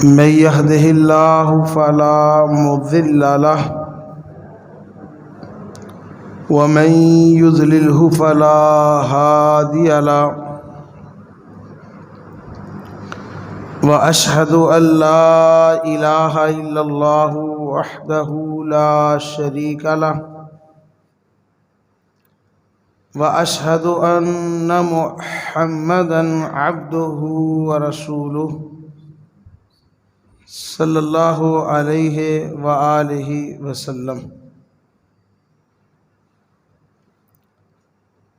من يهده الله فلا مضل له ومن يضلله فلا هادي له وأشهد أن لا إله إلا الله وحده لا شريك له وأشهد أن محمدًا عبده ورسوله صلی اللہ علیہ وآلہ وسلم۔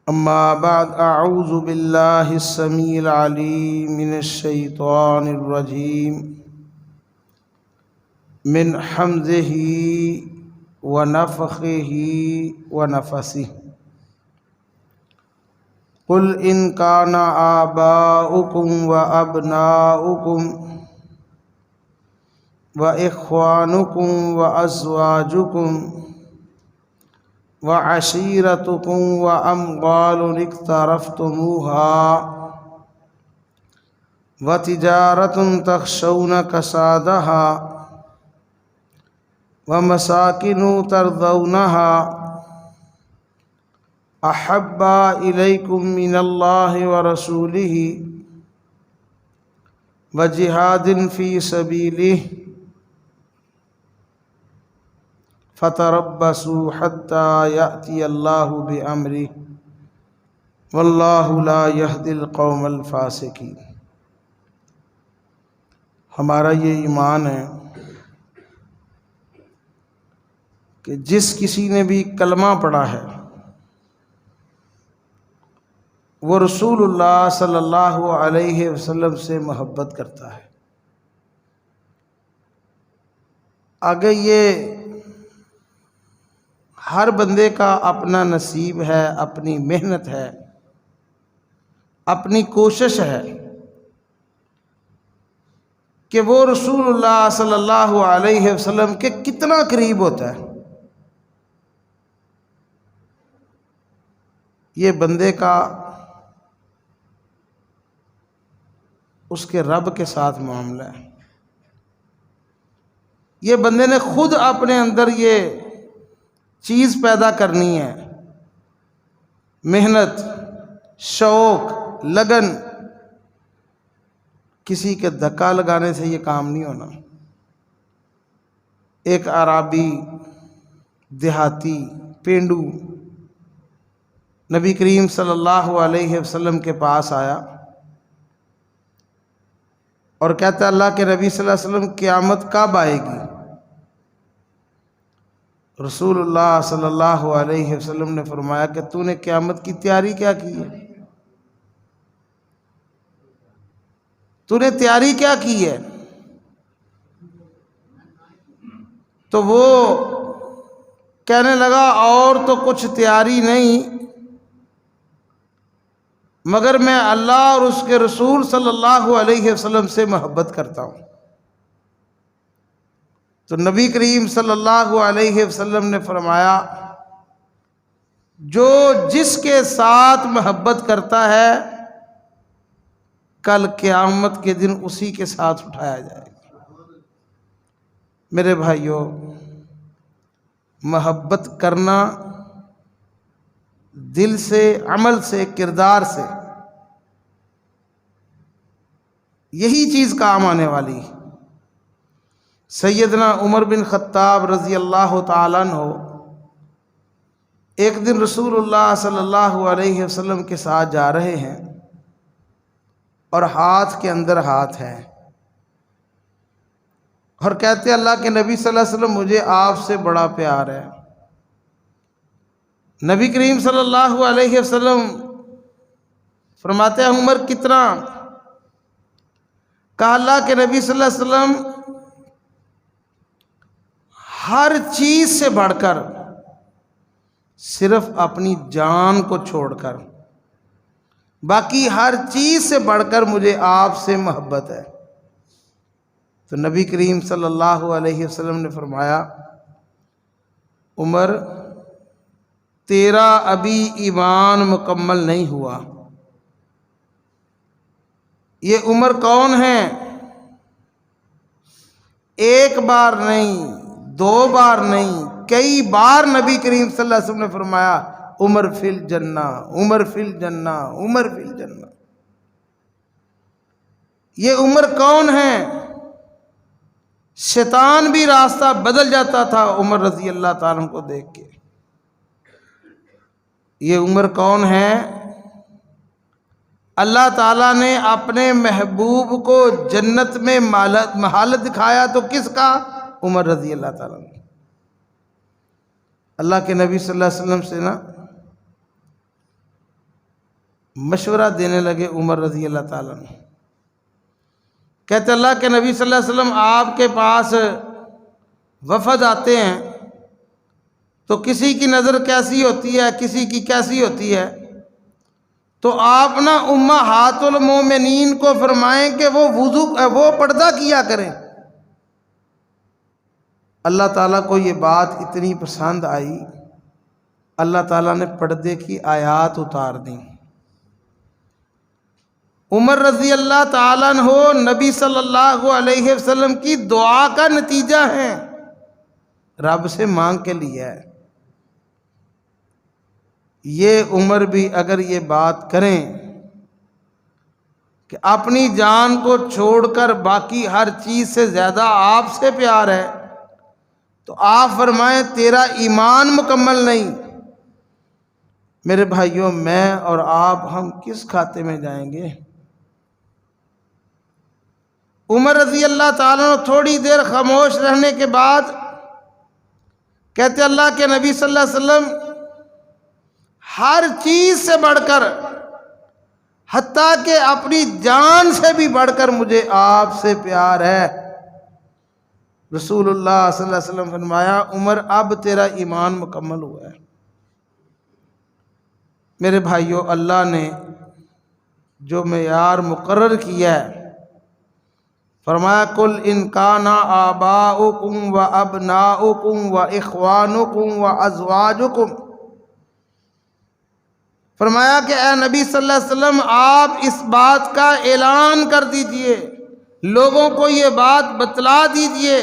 اما بعد، اعوذ باللہ السمیع العلیم من الشیطان الرجیم من حمزہ ونفخہ ونفثہ۔ قل ان کان آباؤکم وابناؤکم وإخوانكم وأزواجكم وعشيرتكم وأموال اقترفتموها وتجارة تخشون كسادها ومساكن ترضونها أحب إليكم من الله ورسوله وجهاد في سبيله فتربصوا حتى يأتي الله بأمره واللہ لا يهدي القوم الفاسقین۔ ہمارا یہ ایمان ہے کہ جس کسی نے بھی کلمہ پڑھا ہے وہ رسول اللہ صلی اللہ علیہ وسلم سے محبت کرتا ہے۔ آگے یہ ہر بندے کا اپنا نصیب ہے، اپنی محنت ہے، اپنی کوشش ہے کہ وہ رسول اللہ صلی اللہ علیہ وسلم کے کتنا قریب ہوتا ہے۔ یہ بندے کا اس کے رب کے ساتھ معاملہ ہے۔ یہ بندے نے خود اپنے اندر یہ چیز پیدا کرنی ہے، محنت، شوق، لگن۔ کسی کے دھکا لگانے سے یہ کام نہیں ہونا۔ ایک اعرابی، دیہاتی، پینڈو نبی کریم صلی اللہ علیہ وسلم کے پاس آیا اور کہتا ہے اللہ کے نبی صلی اللہ علیہ وسلم قیامت کب آئے گی؟ رسول اللہ صلی اللہ علیہ وسلم نے فرمایا کہ تو نے قیامت کی تیاری کیا کی ہے؟ تو نے تیاری کیا کی ہے؟ تو وہ کہنے لگا اور تو کچھ تیاری نہیں مگر میں اللہ اور اس کے رسول صلی اللہ علیہ وسلم سے محبت کرتا ہوں۔ تو نبی کریم صلی اللہ علیہ وسلم نے فرمایا جو جس کے ساتھ محبت کرتا ہے کل قیامت کے دن اسی کے ساتھ اٹھایا جائے گا۔ میرے بھائیوں، محبت کرنا دل سے، عمل سے، کردار سے، یہی چیز کام آنے والی ہے۔ سیدنا عمر بن خطاب رضی اللہ تعالیٰ عنہ ایک دن رسول اللہ صلی اللہ علیہ وسلم کے ساتھ جا رہے ہیں اور ہاتھ کے اندر ہاتھ ہے اور کہتے ہیں اللہ کے نبی صلی اللہ علیہ وسلم مجھے آپ سے بڑا پیار ہے۔ نبی کریم صلی اللہ علیہ وسلم فرماتے ہیں عمر کتنا؟ کہا اللہ کے نبی صلی اللہ علیہ وسلم ہر چیز سے بڑھ کر، صرف اپنی جان کو چھوڑ کر، باقی ہر چیز سے بڑھ کر مجھے آپ سے محبت ہے۔ تو نبی کریم صلی اللہ علیہ وسلم نے فرمایا عمر تیرا ابھی ایمان مکمل نہیں ہوا۔ یہ عمر کون ہیں؟ ایک بار نہیں، دو بار نہیں، کئی بار نبی کریم صلی اللہ علیہ وسلم نے فرمایا عمر فی الجنہ، عمر فی الجنہ، عمر فی الجنہ۔ یہ عمر کون ہے؟ شیطان بھی راستہ بدل جاتا تھا عمر رضی اللہ تعالیٰ عنہ کو دیکھ کے۔ یہ عمر کون ہے؟ اللہ تعالیٰ نے اپنے محبوب کو جنت میں محل دکھایا تو کس کا؟ عمر رضی اللہ تعالیٰ عنہ۔ اللہ کے نبی صلی اللہ علیہ وسلم سے نا مشورہ دینے لگے عمر رضی اللہ تعالیٰ عنہ، کہتے اللہ کے نبی صلی اللہ علیہ وسلم آپ کے پاس وفد آتے ہیں تو کسی کی نظر کیسی ہوتی ہے، کسی کی کیسی ہوتی ہے، تو آپ نا امہات المومنین کو فرمائیں کہ وہ پردہ کیا کریں۔ اللہ تعالیٰ کو یہ بات اتنی پسند آئی، اللہ تعالیٰ نے پردے کی آیات اتار دیں۔ عمر رضی اللہ تعالیٰ عنہ نبی صلی اللہ علیہ وسلم کی دعا کا نتیجہ ہے، رب سے مانگ کے لیا ہے۔ یہ عمر بھی اگر یہ بات کریں کہ اپنی جان کو چھوڑ کر باقی ہر چیز سے زیادہ آپ سے پیار ہے، تو آپ فرمائیں تیرا ایمان مکمل نہیں۔ میرے بھائیوں، میں اور آپ ہم کس کھاتے میں جائیں گے؟ عمر رضی اللہ تعالیٰ عنہ تھوڑی دیر خاموش رہنے کے بعد کہتے اللہ کے نبی صلی اللہ علیہ وسلم ہر چیز سے بڑھ کر، حتیٰ کہ اپنی جان سے بھی بڑھ کر مجھے آپ سے پیار ہے۔ رسول اللہ صلی اللہ علیہ وسلم فرمایا عمر اب تیرا ایمان مکمل ہوا ہے۔ میرے بھائیوں، اللہ نے جو معیار مقرر کیا ہے، فرمایا قل ان کان آباؤکم و ابناؤکم و اخوانکم و ازواجکم، فرمایا کہ اے نبی صلی اللہ علیہ وسلم آپ اس بات کا اعلان کر دیجئے، لوگوں کو یہ بات بتلا دیجئے،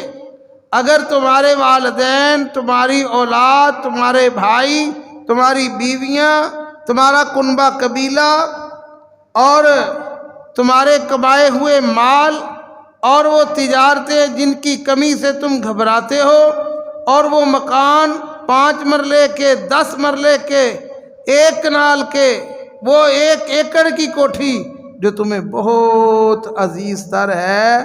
اگر تمہارے والدین، تمہاری اولاد، تمہارے بھائی، تمہاری بیویاں، تمہارا کنبہ قبیلہ اور تمہارے کمائے ہوئے مال اور وہ تجارتیں جن کی کمی سے تم گھبراتے ہو، اور وہ مکان 5 مرلے کے، 10 مرلے کے، 1 کنال کے، وہ 1 ایکڑ کی کوٹھی جو تمہیں بہت عزیز تر ہے،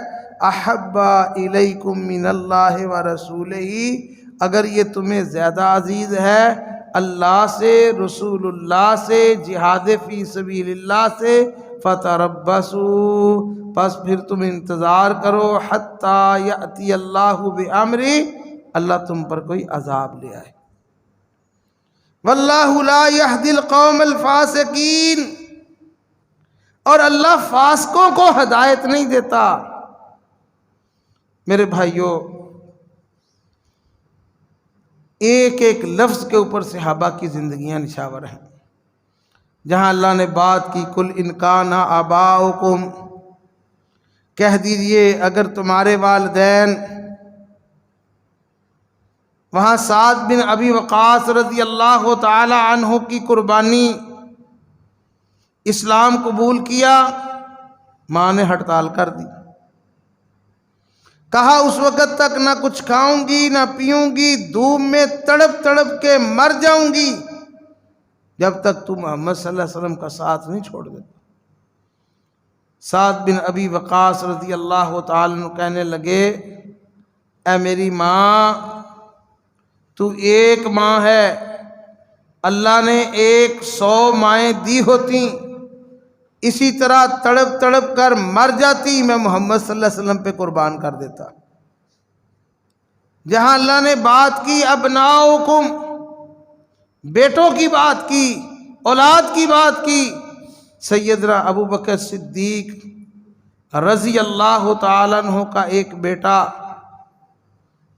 احب الیکم من اللہ و رسولہ، اگر یہ تمہیں زیادہ عزیز ہے اللہ سے، رسول اللہ سے، جہاد فی سبیل اللہ سے، فتربصوا، پس پھر تم انتظار کرو، حتی یأتی اللہ بامری، اللہ تم پر کوئی عذاب لے آئے۔ واللہ لا یہدی القوم الفاسقین، اور اللہ فاسقوں کو ہدایت نہیں دیتا۔ میرے بھائیوں، ایک ایک لفظ کے اوپر صحابہ کی زندگیاں نشاور ہیں۔ جہاں اللہ نے بات کی قل ان کان آباؤکم، کہہ دیجئے اگر تمہارے والدین، وہاں سعد بن ابی وقاص رضی اللہ تعالی عنہ کی قربانی، اسلام قبول کیا، ماں نے ہڑتال کر دی، کہا اس وقت تک نہ کچھ کھاؤں گی نہ پیوں گی، دھوپ میں تڑپ تڑپ کے مر جاؤں گی جب تک تو محمد صلی اللہ علیہ وسلم کا ساتھ نہیں چھوڑ دیتا۔ سعد بن ابی وقاص رضی اللہ تعالیٰ عنہ کہنے لگے اے میری ماں، تو ایک ماں ہے، اللہ نے 100 مائیں دی ہوتی، اسی طرح تڑپ تڑپ کر مر جاتی، میں محمد صلی اللہ علیہ وسلم پہ قربان کر دیتا۔ جہاں اللہ نے بات کی ابناؤکم، بیٹوں کی بات کی، اولاد کی بات کی، سیدنا ابو بکر صدیق رضی اللہ تعالیٰ عنہ کا ایک بیٹا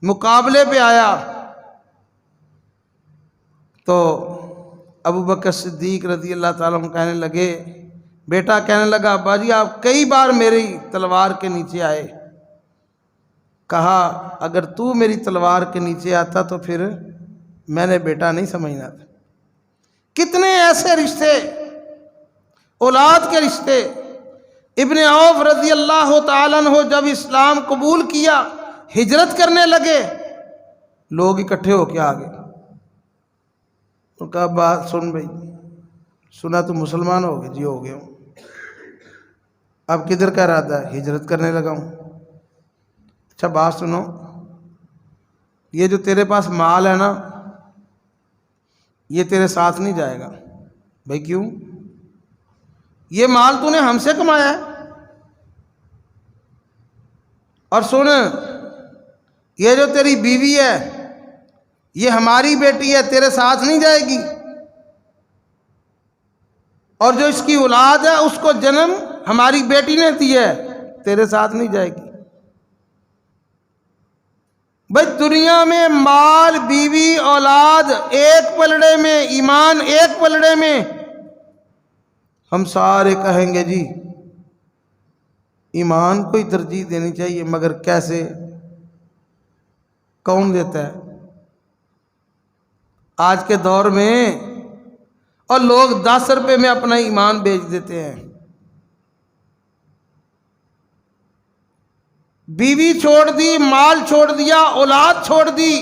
مقابلے پہ آیا تو ابو بکر صدیق رضی اللہ تعالیٰ عنہ کہنے لگے، بیٹا کہنے لگا ابا جی آپ کئی بار میری تلوار کے نیچے آئے، کہا اگر تو میری تلوار کے نیچے آتا تو پھر میں نے بیٹا نہیں سمجھنا تھا۔ کتنے ایسے رشتے، اولاد کے رشتے۔ ابن عوف رضی اللہ تعالیٰ عنہ جب اسلام قبول کیا، ہجرت کرنے لگے، لوگ اکٹھے ہو کے آگے اور کہا بات سن بھائی، سنا تو مسلمان ہو گئے؟ جی ہو گئے ہوں۔ اب کدھر کا ارادہ ہے؟ ہجرت کرنے لگا ہوں۔ اچھا بات سنو، یہ جو تیرے پاس مال ہے نا، یہ تیرے ساتھ نہیں جائے گا۔ بھائی کیوں؟ یہ مال تو نے ہم سے کمایا ہے، اور سن، یہ جو تیری بیوی ہے یہ ہماری بیٹی ہے، تیرے ساتھ نہیں جائے گی، اور جو اس کی اولاد ہے اس کو جنم ہماری بیٹی نے دی ہے، تیرے ساتھ نہیں جائے گی۔ بھائی دنیا میں مال، بیوی، اولاد ایک پلڑے میں، ایمان ایک پلڑے میں، ہم سارے کہیں گے جی ایمان کو ہی ترجیح دینی چاہیے، مگر کیسے؟ کون دیتا ہے آج کے دور میں؟ اور لوگ 10 روپے میں اپنا ایمان بیچ دیتے ہیں۔ بیوی چھوڑ دی، مال چھوڑ دیا، اولاد چھوڑ دی،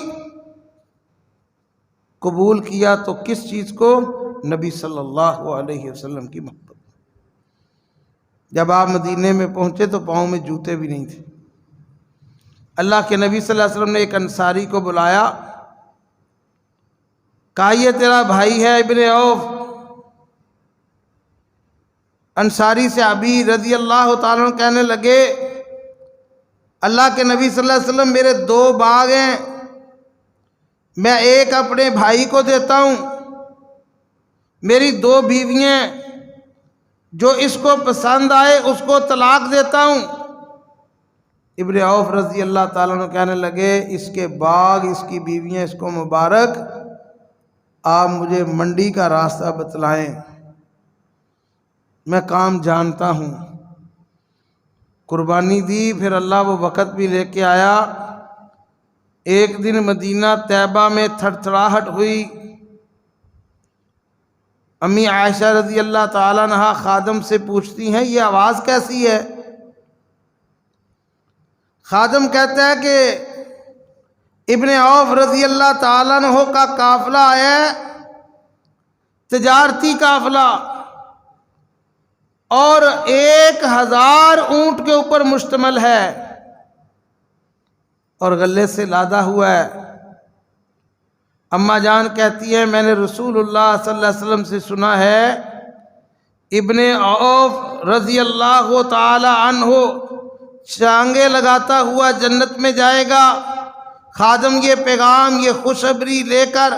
قبول کیا تو کس چیز کو؟ نبی صلی اللہ علیہ وسلم کی محبت۔ جب آپ مدینے میں پہنچے تو پاؤں میں جوتے بھی نہیں تھے۔ اللہ کے نبی صلی اللہ علیہ وسلم نے ایک انصاری کو بلایا، کہا یہ تیرا بھائی ہے ابن عوف۔ انصاری صحابی رضی اللہ تعالیٰ عنہ کہنے لگے اللہ کے نبی صلی اللہ علیہ وسلم میرے 2 باغ ہیں، میں ایک اپنے بھائی کو دیتا ہوں، میری 2 بیویاں، جو اس کو پسند آئے اس کو طلاق دیتا ہوں۔ ابن عوف رضی اللہ تعالیٰ عنہ کہنے لگے اس کے باغ، اس کی بیویاں اس کو مبارک، آپ مجھے منڈی کا راستہ بتلائیں، میں کام جانتا ہوں۔ قربانی دی، پھر اللہ وہ وقت بھی لے کے آیا۔ ایک دن مدینہ طیبہ میں تھڑ تھڑاہٹ ہوئی، امی عائشہ رضی اللہ تعالیٰ عنہا خادم سے پوچھتی ہیں یہ آواز کیسی ہے؟ خادم کہتا ہے کہ ابن عوف رضی اللہ تعالیٰ عنہ کا قافلہ آیا ہے، تجارتی قافلہ، اور 1000 اونٹ کے اوپر مشتمل ہے، اور غلے سے لادا ہوا ہے۔ اماں جان کہتی ہے میں نے رسول اللہ صلی اللہ علیہ وسلم سے سنا ہے ابن عوف رضی اللہ تعالی عنہ شانگیں لگاتا ہوا جنت میں جائے گا۔ خادم یہ پیغام، یہ خوشخبری لے کر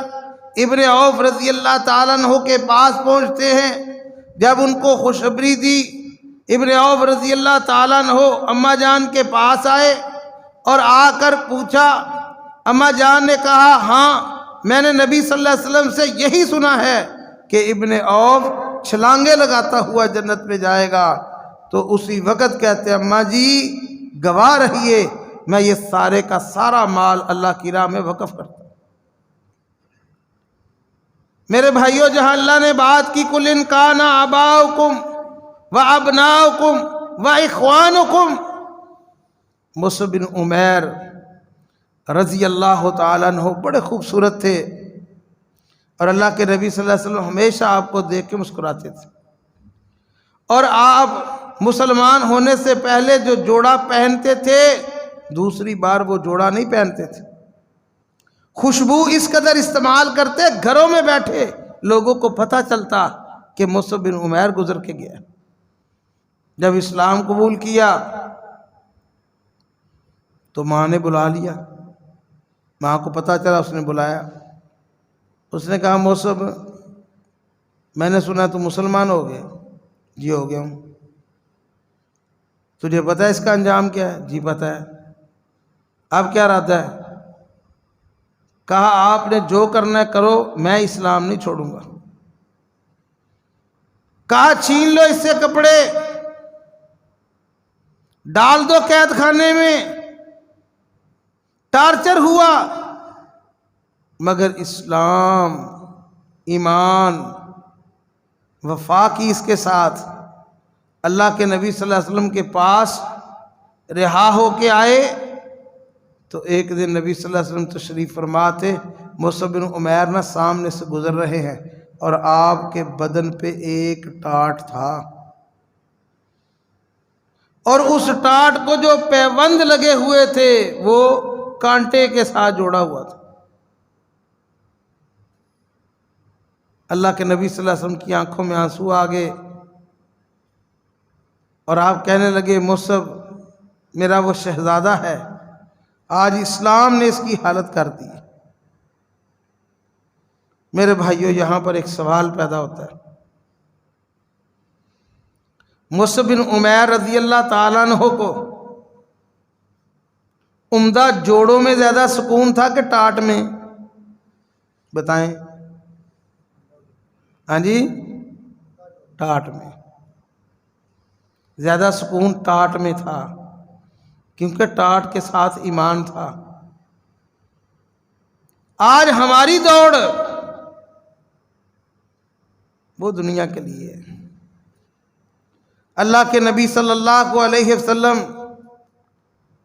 ابن عوف رضی اللہ تعالیٰ عنہ کے پاس پہنچتے ہیں۔ جب ان کو خوشخبری دی، ابن عوف رضی اللہ تعالیٰ عنہ اماں جان کے پاس آئے اور آ کر پوچھا۔ اماں جان نے کہا ہاں میں نے نبی صلی اللہ علیہ وسلم سے یہی سنا ہے کہ ابن عوف چھلانگیں لگاتا ہوا جنت میں جائے گا۔ تو اسی وقت کہتے ہیں اماں جی گواہ رہیے میں یہ سارے کا سارا مال اللہ کی راہ میں وقف کرتا ہوں۔ میرے بھائیو جہاں اللہ نے بات کی قُلْ إِنْ كَانَ آبَاؤُكُمْ وَأَبْنَاؤُكُمْ وَإِخْوَانُكُمْ، مصعب بن عمیر رضی اللہ تعالیٰ عنہ بڑے خوبصورت تھے، اور اللہ کے نبی صلی اللہ علیہ وسلم ہمیشہ آپ کو دیکھ کے مسکراتے تھے، اور آپ مسلمان ہونے سے پہلے جو جوڑا پہنتے تھے دوسری بار وہ جوڑا نہیں پہنتے تھے۔ خوشبو اس قدر استعمال کرتے گھروں میں بیٹھے لوگوں کو پتہ چلتا کہ مصعب بن عمیر گزر کے گیا۔ جب اسلام قبول کیا تو ماں نے بلا لیا، ماں کو پتہ چلا، اس نے بلایا، اس نے کہا مصعب میں نے سنا تو مسلمان ہو گئے؟ جی ہو گیا ہوں۔ تجھے پتہ ہے اس کا انجام کیا ہے؟ جی پتہ ہے۔ اب کیا ارادہ ہے؟ کہا آپ نے جو کرنا ہے کرو، میں اسلام نہیں چھوڑوں گا۔ کہا چھین لو اس سے کپڑے، ڈال دو قید خانے میں، ٹارچر ہوا، مگر اسلام، ایمان، وفا کی اس کے ساتھ اللہ کے نبی صلی اللہ علیہ وسلم کے پاس رہا ہو کے آئے۔ تو ایک دن نبی صلی اللہ علیہ وسلم تشریف فرما تھے، مصعب بن عمیر نہ سامنے سے گزر رہے ہیں اور آپ کے بدن پہ ایک ٹاٹ تھا، اور اس ٹاٹ کو جو پیوند لگے ہوئے تھے وہ کانٹے کے ساتھ جوڑا ہوا تھا۔ اللہ کے نبی صلی اللہ علیہ وسلم کی آنکھوں میں آنسو آ گئے اور آپ کہنے لگے مصعب میرا وہ شہزادہ ہے، آج اسلام نے اس کی حالت کر دی۔ میرے بھائیوں، یہاں پر ایک سوال پیدا ہوتا ہے، مصعب بن عمیر رضی اللہ تعالیٰ عنہ کو عمدہ جوڑوں میں زیادہ سکون تھا کہ ٹاٹ میں؟ بتائیں۔ ہاں جی، ٹاٹ میں زیادہ سکون، ٹاٹ میں تھا، کیونکہ ٹاٹ کے ساتھ ایمان تھا۔ آج ہماری دوڑ وہ دنیا کے لیے ہے۔ اللہ کے نبی صلی اللہ علیہ وسلم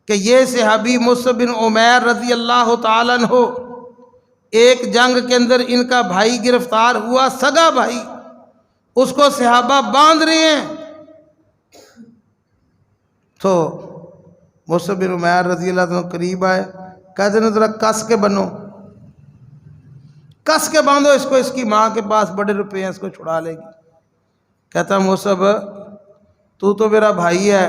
کہ یہ صحابی مصعب بن عمیر رضی اللہ تعالیٰ عنہ، ایک جنگ کے اندر ان کا بھائی گرفتار ہوا، سگا بھائی، اس کو صحابہ باندھ رہے ہیں، تو مصعب بن عمیر رضی اللہ عنہ قریب آئے، کہتے ہیں ذرا کس کے بنو، کس کے باندھو اس کو، اس کی ماں کے پاس بڑے روپے ہیں، اس کو چھڑا لے گی۔ کہتا مصعب تو میرا بھائی ہے۔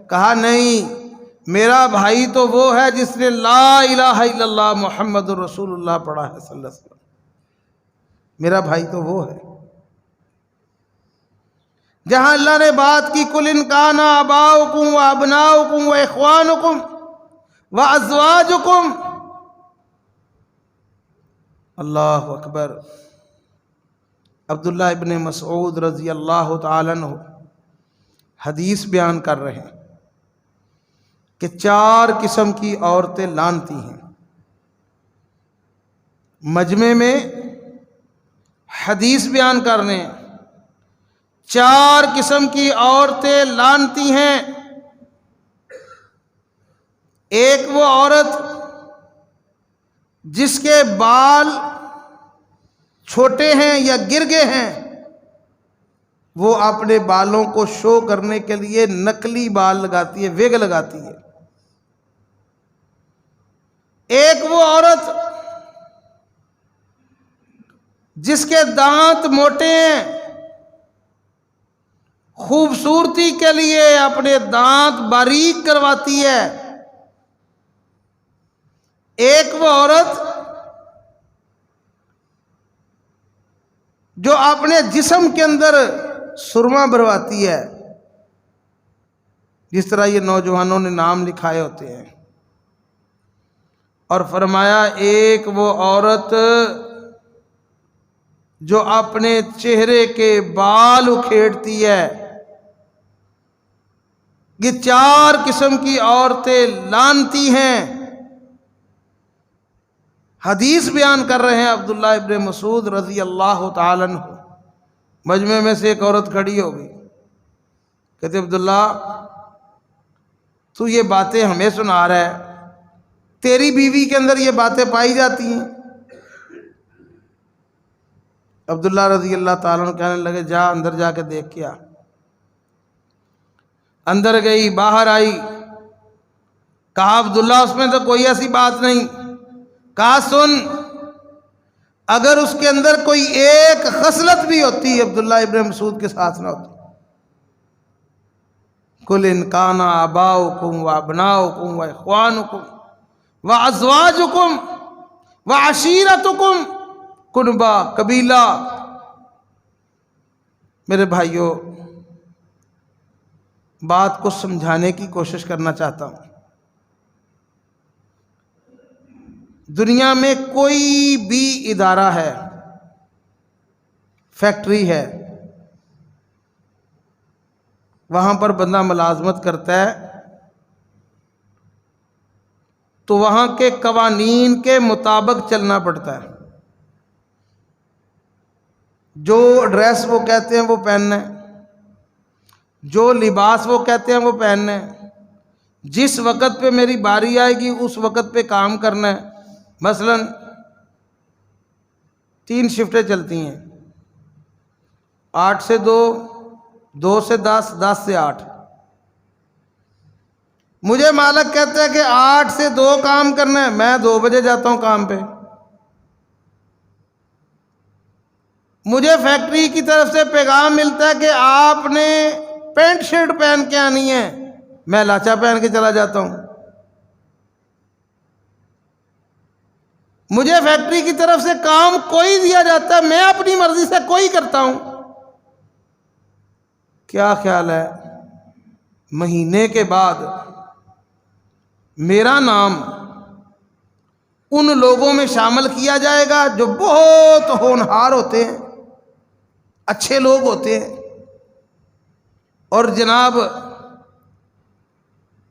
کہا نہیں، میرا بھائی تو وہ ہے جس نے لا الہ الا اللہ محمد رسول اللہ پڑھا ہے صلی اللہ علیہ وسلم، میرا بھائی تو وہ ہے۔ جہاں اللہ نے بات کی قُلْ إِنْ كَانَ آبَاؤُكُمْ وَأَبْنَاؤُكُمْ وَإِخْوَانُكُمْ وَأَزْوَاجُكُمْ، اللہ اکبر۔ عبداللہ ابن مسعود رضی اللہ تعالیٰ عنہ حدیث بیان کر رہے ہیں کہ 4 قسم کی عورتیں لعنتی ہیں۔ مجمع میں حدیث بیان کرنے، 4 قسم کی عورتیں لعنتی ہیں۔ ایک وہ عورت جس کے بال چھوٹے ہیں یا گر گئے ہیں، وہ اپنے بالوں کو شو کرنے کے لیے نقلی بال لگاتی ہے، ویگ لگاتی ہے۔ ایک وہ عورت جس کے دانت موٹے ہیں، خوبصورتی کے لیے اپنے دانت باریک کرواتی ہے۔ ایک وہ عورت جو اپنے جسم کے اندر سرما بھرواتی ہے، جس طرح یہ نوجوانوں نے نام لکھائے ہوتے ہیں۔ اور فرمایا ایک وہ عورت جو اپنے چہرے کے بال اکھیڑتی ہے۔ یہ 4 قسم کی عورتیں لعنتی ہیں۔ حدیث بیان کر رہے ہیں عبداللہ ابن مسعود رضی اللہ تعالیٰ عنہ۔ مجمع میں سے ایک عورت کھڑی ہو گئی، کہتے عبداللہ تو یہ باتیں ہمیں سنا رہا ہے، تیری بیوی کے اندر یہ باتیں پائی جاتی ہیں؟ عبداللہ رضی اللہ تعالیٰ عنہ کہنے لگے جا اندر جا کے دیکھ کیا۔ اندر گئی، باہر آئی، کہا عبداللہ اس میں تو کوئی ایسی بات نہیں۔ کہا سن، اگر اس کے اندر کوئی ایک خصلت بھی ہوتی عبداللہ ابن مسعود کے ساتھ نہ ہوتی۔ قُلْ إِنْ كَانَ آبَاؤُكُمْ وَأَبْنَاؤُكُمْ وَإِخْوَانُكُمْ وَأَزْوَاجُكُمْ وَعَشِيرَتُكُمْ، کنبہ، قبیلہ۔ میرے بھائیوں، بات کو سمجھانے کی کوشش کرنا چاہتا ہوں۔ دنیا میں کوئی بھی ادارہ ہے، فیکٹری ہے، وہاں پر بندہ ملازمت کرتا ہے، تو وہاں کے قوانین کے مطابق چلنا پڑتا ہے. جو ڈریس وہ کہتے ہیں وہ پہننا ہے، جو لباس وہ کہتے ہیں وہ پہننا ہے. جس وقت پہ میری باری آئے گی اس وقت پہ کام کرنا ہے. مثلا 3 شفٹیں چلتی ہیں، 8 سے 2، 2 سے 10، 10 سے 8. مجھے مالک کہتا ہے کہ 8 سے 2 کام کرنا ہے، میں 2 بجے جاتا ہوں کام پہ. مجھے فیکٹری کی طرف سے پیغام ملتا ہے کہ آپ نے پینٹ شرٹ پہن کے آنی ہے، میں لاچا پہن کے چلا جاتا ہوں. مجھے فیکٹری کی طرف سے کام کوئی دیا جاتا ہے، میں اپنی مرضی سے کوئی کرتا ہوں. کیا خیال ہے مہینے کے بعد میرا نام ان لوگوں میں شامل کیا جائے گا جو بہت ہونہار ہوتے ہیں، اچھے لوگ ہوتے ہیں، اور جناب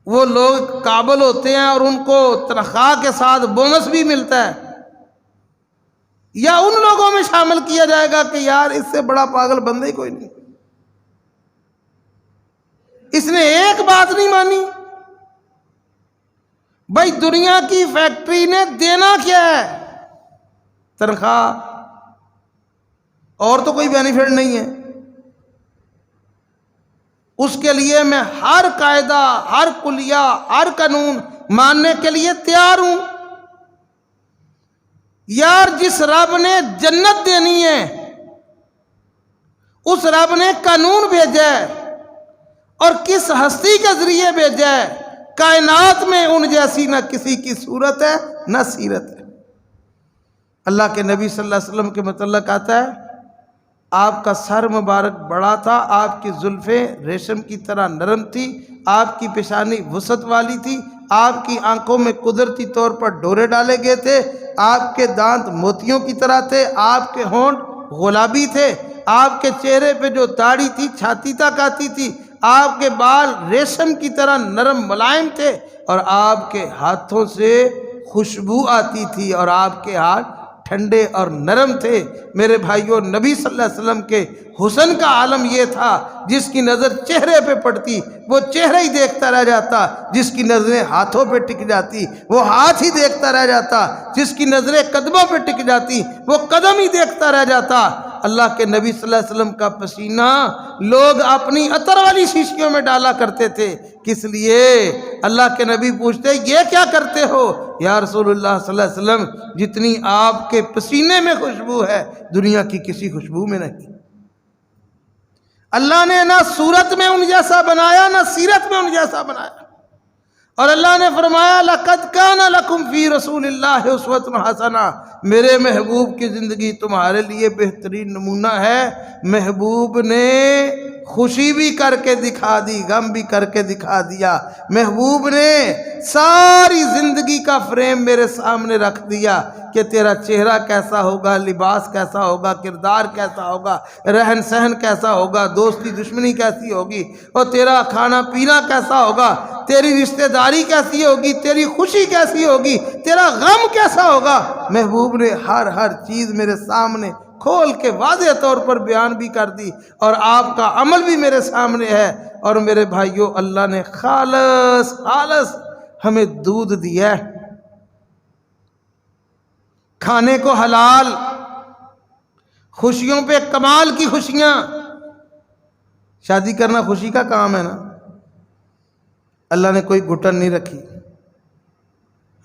وہ لوگ قابل ہوتے ہیں اور ان کو تنخواہ کے ساتھ بونس بھی ملتا ہے؟ یا ان لوگوں میں شامل کیا جائے گا کہ یار اس سے بڑا پاگل بندہ ہی کوئی نہیں، اس نے ایک بات نہیں مانی؟ بھائی دنیا کی فیکٹری نے دینا کیا ہے؟ تنخواہ، اور تو کوئی بینیفٹ نہیں ہے. اس کے لیے میں ہر قاعدہ، ہر کلیہ، ہر قانون ماننے کے لیے تیار ہوں. یار جس رب نے جنت دینی ہے اس رب نے قانون بھیجا ہے، اور کس ہستی کے ذریعے بھیجا ہے؟ کائنات میں ان جیسی نہ کسی کی صورت ہے نہ سیرت ہے. اللہ کے نبی صلی اللہ علیہ وسلم کے متعلق آتا ہے آپ کا سر مبارک بڑا تھا، آپ کی زلفیں ریشم کی طرح نرم تھی، آپ کی پیشانی وسعت والی تھی، آپ کی آنکھوں میں قدرتی طور پر ڈورے ڈالے گئے تھے، آپ کے دانت موتیوں کی طرح تھے، آپ کے ہونٹ گلابی تھے، آپ کے چہرے پہ جو داڑھی تھی چھاتی تک آتی تھی، آپ کے بال ریشم کی طرح نرم ملائم تھے، اور آپ کے ہاتھوں سے خوشبو آتی تھی، اور آپ کے ہاتھ ٹھنڈے اور نرم تھے. میرے بھائیوں، نبی صلی اللہ علیہ وسلم کے حسن کا عالم یہ تھا جس کی نظر چہرے پہ پڑتی وہ چہرہ ہی دیکھتا رہ جاتا، جس کی نظریں ہاتھوں پہ ٹک جاتی وہ ہاتھ ہی دیکھتا رہ جاتا، جس کی نظریں قدموں پہ ٹک جاتی وہ قدم ہی دیکھتا رہ جاتا. اللہ کے نبی صلی اللہ علیہ وسلم کا پسینہ لوگ اپنی عطر والی شیشیوں میں ڈالا کرتے تھے. کس لیے؟ اللہ کے نبی پوچھتے یہ کیا کرتے ہو؟ یا رسول اللہ صلی اللہ علیہ وسلم جتنی آپ کے پسینے میں خوشبو ہے دنیا کی کسی خوشبو میں نہیں. اللہ نے نہ صورت میں ان جیسا بنایا نہ سیرت میں ان جیسا بنایا، اور اللہ نے فرمایا لَقَدْ كَانَ لَكُمْ فِي رَسُولِ اللَّهِ أُسْوَةٌ حَسَنَةٌ، میرے محبوب کی زندگی تمہارے لیے بہترین نمونہ ہے. محبوب نے خوشی بھی کر کے دکھا دی، غم بھی کر کے دکھا دیا. محبوب نے ساری زندگی کا فریم میرے سامنے رکھ دیا کہ تیرا چہرہ کیسا ہوگا، لباس کیسا ہوگا، کردار کیسا ہوگا، رہن سہن کیسا ہوگا، دوستی دشمنی کیسی ہوگی، اور تیرا کھانا پینا کیسا ہوگا، تیری رشتہ داری کیسی ہوگی، تیری خوشی کیسی ہوگی، تیرا غم کیسا ہوگا. محبوب نے ہر چیز میرے سامنے کھول کے واضح طور پر بیان بھی کر دی، اور آپ کا عمل بھی میرے سامنے ہے. اور میرے بھائیوں، اللہ نے خالص ہمیں دودھ دیا ہے، کھانے کو حلال، خوشیوں پہ کمال کی خوشیاں. شادی کرنا خوشی کا کام ہے نا، اللہ نے کوئی گھٹن نہیں رکھی.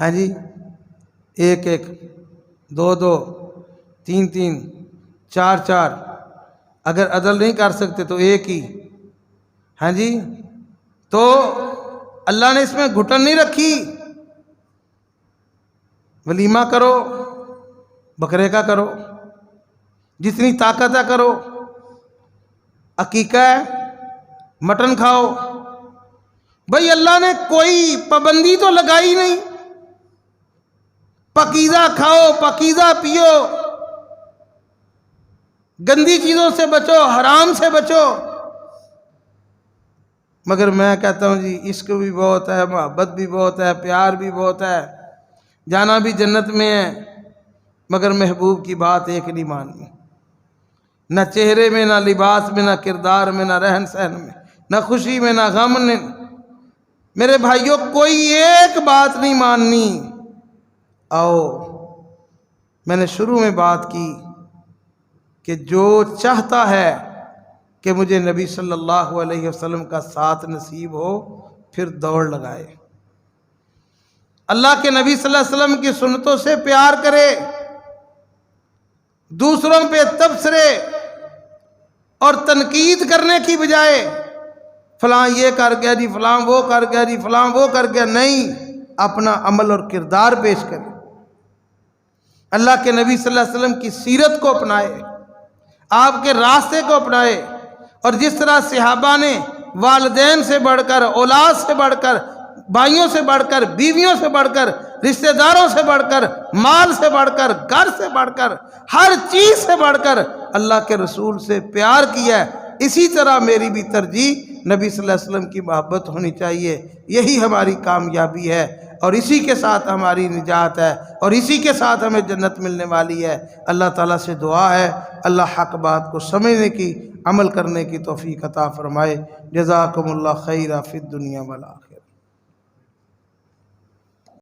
ہاں جی، 1 2 3 4 اگر عدل نہیں کر سکتے تو 1 ہی. ہاں جی، تو اللہ نے اس میں گھٹن نہیں رکھی. ولیمہ کرو، بکرے کا کرو، جتنی طاقت ہے کرو، عقیقہ ہے مٹن کھاؤ. بھئی اللہ نے کوئی پابندی تو لگائی نہیں. پاکیزہ کھاؤ، پاکیزہ پیو، گندی چیزوں سے بچو، حرام سے بچو. مگر میں کہتا ہوں جی عشق بھی بہت ہے، محبت بھی بہت ہے، پیار بھی بہت ہے. جانا بھی جنت میں ہے، مگر محبوب کی بات ایک نہیں ماننی، نہ چہرے میں، نہ لباس میں، نہ کردار میں، نہ رہن سہن میں، نہ خوشی میں، نہ غم میں۔ میرے بھائیوں، کوئی ایک بات نہیں ماننی۔ آؤ، میں نے شروع میں بات کی کہ جو چاہتا ہے کہ مجھے نبی صلی اللہ علیہ وسلم کا ساتھ نصیب ہو، پھر دوڑ لگائے، اللہ کے نبی صلی اللہ علیہ وسلم کی سنتوں سے پیار کرے، دوسروں پہ تبصرے اور تنقید کرنے کی بجائے فلاں یہ کر گیا جی، فلاں وہ کر گیا جی، فلاں وہ کر گیا، نہیں، اپنا عمل اور کردار پیش کرے، اللہ کے نبی صلی اللہ علیہ وسلم کی سیرت کو اپنائے، آپ کے راستے کو اپنائے، اور جس طرح صحابہ نے والدین سے بڑھ کر، اولاد سے بڑھ کر، بھائیوں سے بڑھ کر، بیویوں سے بڑھ کر، رشتہ داروں سے بڑھ کر، مال سے بڑھ کر، گھر سے بڑھ کر، ہر چیز سے بڑھ کر اللہ کے رسول سے پیار کیا ہے، اسی طرح میری بھی ترجیح نبی صلی اللہ علیہ وسلم کی محبت ہونی چاہیے۔ یہی ہماری کامیابی ہے، اور اسی کے ساتھ ہماری نجات ہے، اور اسی کے ساتھ ہمیں جنت ملنے والی ہے۔ اللہ تعالیٰ سے دعا ہے اللہ حق بات کو سمجھنے کی، عمل کرنے کی توفیق عطا فرمائے۔ جزاکم اللہ خیرا فی الدنیا والآخرہ۔